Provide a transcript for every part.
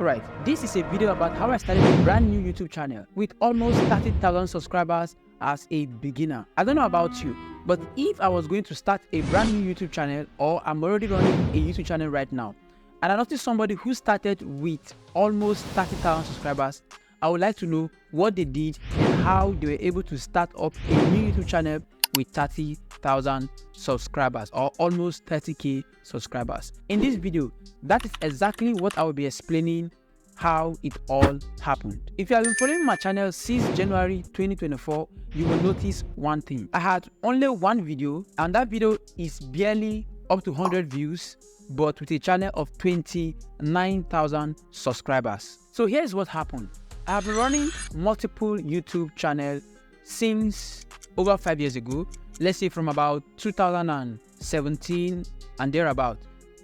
Alright, this is a video about how I started a brand new YouTube channel with almost 30,000 subscribers as a beginner. I don't know about you, but if I was going to start a brand new YouTube channel, or I'm already running a YouTube channel right now, and I noticed somebody who started with almost 30,000 subscribers, I would like to know what they did and how they were able to start up a new YouTube channel with 30,000 subscribers, or almost 30k subscribers. In this video, that is exactly what I will be explaining, how it all happened. If you have been following my channel since January 2024, you will notice one thing. I had only one video, and that video is barely up to 100 views, but with a channel of 29,000 subscribers. So here's what happened. I have been running multiple YouTube channels since over 5 years ago. Let's say from about 2017 and thereabout,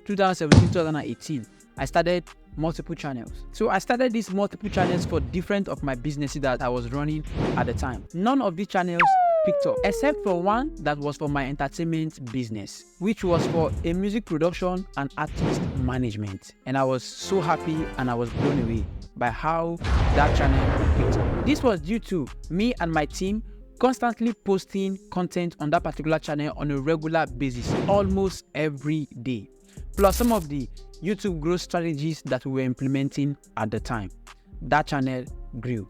2017, 2018, I started multiple channels. So I started these multiple channels for different of my businesses that I was running at the time. None of these channels picked up except for one that was for my entertainment business, which was for a music production and artist management. And I was so happy and I was blown away by how that channel picked up. This was due to me and my team constantly posting content on that particular channel on a regular basis, almost every day, plus some of the YouTube growth strategies that we were implementing at the time. That channel grew,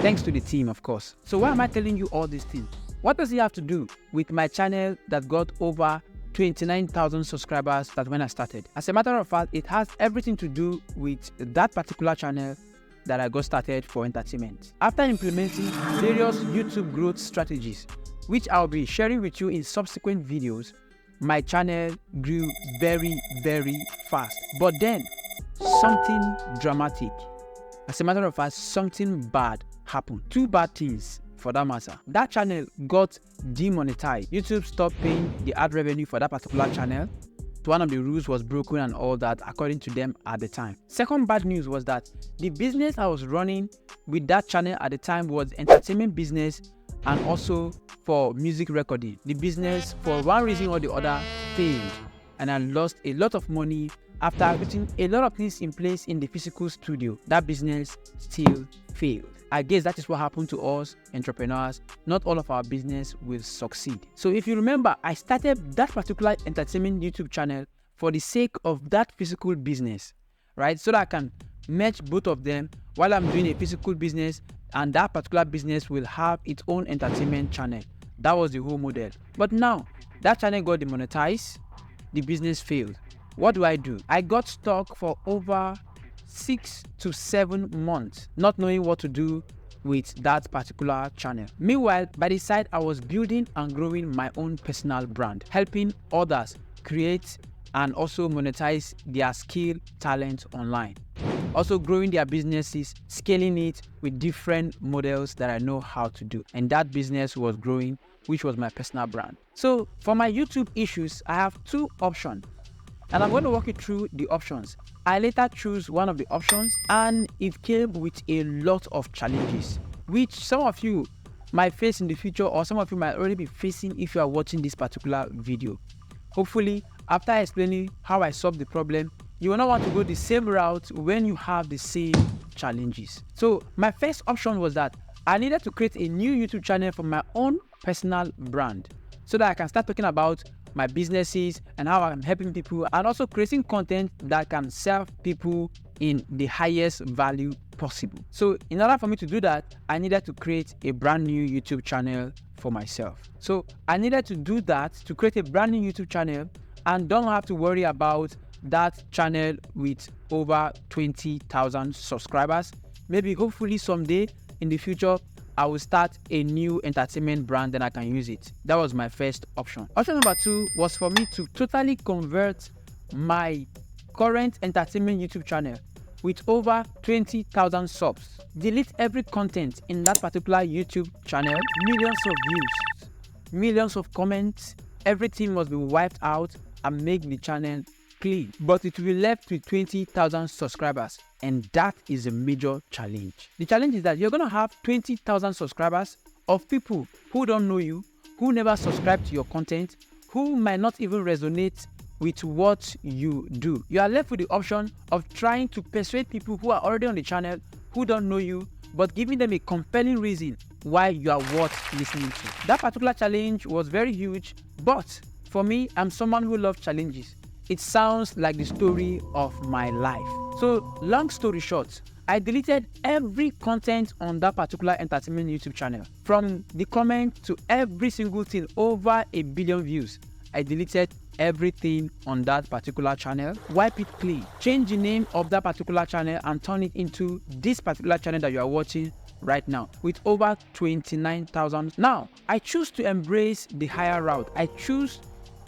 thanks to the team, of course. So why am I telling you all these things? What does it have to do with my channel that got over 29,000 subscribers that when I started? As a matter of fact, it has everything to do with that particular channel that I got started for entertainment. After implementing various YouTube growth strategies, which I'll be sharing with you in subsequent videos, my channel grew very fast. But then something dramatic, as a matter of fact, something bad happened. Two bad things for that matter. That channel got demonetized. YouTube stopped paying the ad revenue for that particular channel. One of the rules was broken and all that, according to them at the time. Second bad news was that the business I was running with that channel at the time was entertainment business and also for music recording. The business, for one reason or the other, failed, and I lost a lot of money. After putting a lot of things in place in the physical studio, that business still failed. I guess that is what happened to us entrepreneurs. Not all of our business will succeed. So if you remember, I started that particular entertainment YouTube channel for the sake of that physical business, right? So that I can merge both of them while I'm doing a physical business, and that particular business will have its own entertainment channel. That was the whole model. But now that channel got demonetized, the business failed. What do? I got stuck for over 6 to 7 months, not knowing what to do with that particular channel. Meanwhile, by the side, I was building and growing my own personal brand, helping others create and also monetize their skill, talent online. Also growing their businesses, scaling it with different models that I know how to do. And that business was growing, which was my personal brand. So for my YouTube issues, I have two options, and I'm going to walk you through the options. I later chose one of the options, and it came with a lot of challenges, which some of you might face in the future, or some of you might already be facing if you are watching this particular video. Hopefully, after explaining how I solved the problem, you will not want to go the same route when you have the same challenges. So my first option was that I needed to create a new YouTube channel for my own personal brand, so that I can start talking about my businesses and how I'm helping people, and also creating content that can serve people in the highest value possible. So in order for me to do that, I needed to create a brand new YouTube channel for myself. So I needed to do that, to create a brand new YouTube channel and don't have to worry about that channel with over 20,000 subscribers. Maybe hopefully someday in the future I will start a new entertainment brand, then I can use it. That was my first option. Option number two was for me to totally convert my current entertainment YouTube channel with over 20,000 subs, delete every content in that particular YouTube channel, millions of views, millions of comments, everything must be wiped out, and make the channel clean. But it will be left with 20,000 subscribers, and that is a major challenge. The challenge is that you're going to have 20,000 subscribers of people who don't know you, who never subscribe to your content, who might not even resonate with what you do. You are left with the option of trying to persuade people who are already on the channel, who don't know you, but giving them a compelling reason why you are worth listening to. That particular challenge was very huge, but for me, I'm someone who loves challenges. It sounds like the story of my life. So, long story short, I deleted every content on that particular entertainment YouTube channel. From the comment to every single thing, over 1 billion views. I deleted everything on that particular channel, wipe it clean, change the name of that particular channel and turn it into this particular channel that you are watching right now with over 29,000. Now, I choose to embrace the higher route. I choose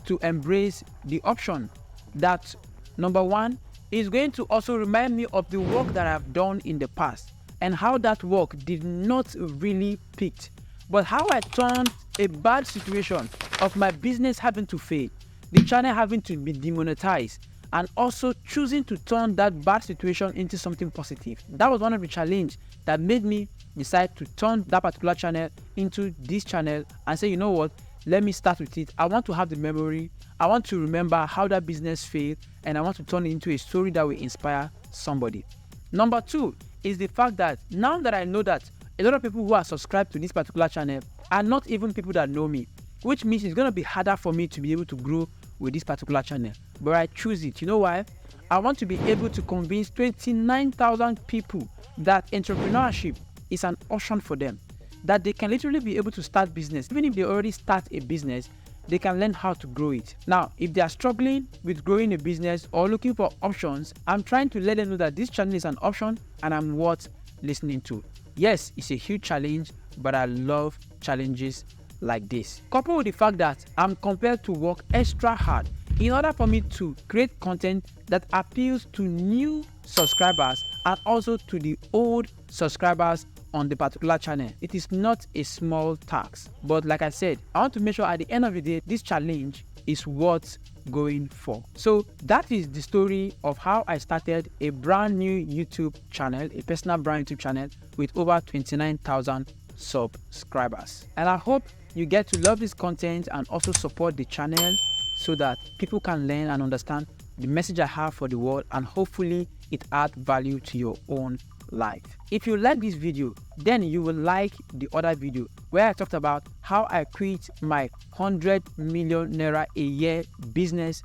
to embrace the option that, number one, is going to also remind me of the work that I've done in the past and how that work did not really peak, but how I turned a bad situation of my business having to fail, the channel having to be demonetized, and also choosing to turn that bad situation into something positive. That was one of the challenges that made me decide to turn that particular channel into this channel and say, you know what, let me start with it. I want to have the memory. I want to remember how that business failed, and I want to turn it into a story that will inspire somebody. Number two is the fact that now that I know that a lot of people who are subscribed to this particular channel are not even people that know me, which means it's going to be harder for me to be able to grow with this particular channel. But I choose it. You know why? I want to be able to convince 29,000 people that entrepreneurship is an option for them, that they can literally be able to start business. Even if they already start a business, they can learn how to grow it. Now, if they are struggling with growing a business or looking for options, I'm trying to let them know that this channel is an option and I'm worth listening to. Yes, it's a huge challenge, but I love challenges like this. Coupled with the fact that I'm compelled to work extra hard in order for me to create content that appeals to new subscribers and also to the old subscribers on the particular channel. It is not a small task, but like I said, I want to make sure at the end of the day, this challenge is worth going for. So that is the story of how I started a brand new YouTube channel, a personal brand YouTube channel with over 29,000 subscribers. And I hope you get to love this content and also support the channel so that people can learn and understand the message I have for the world, and hopefully it adds value to your own life. If you like this video, then you will like the other video where I talked about how I quit my 100 million naira a year business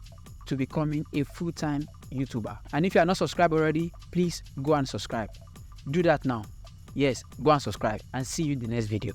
to becoming a full-time YouTuber. And if you are not subscribed already, please go and subscribe. Do that now. Yes, go and subscribe, and see you in the next video.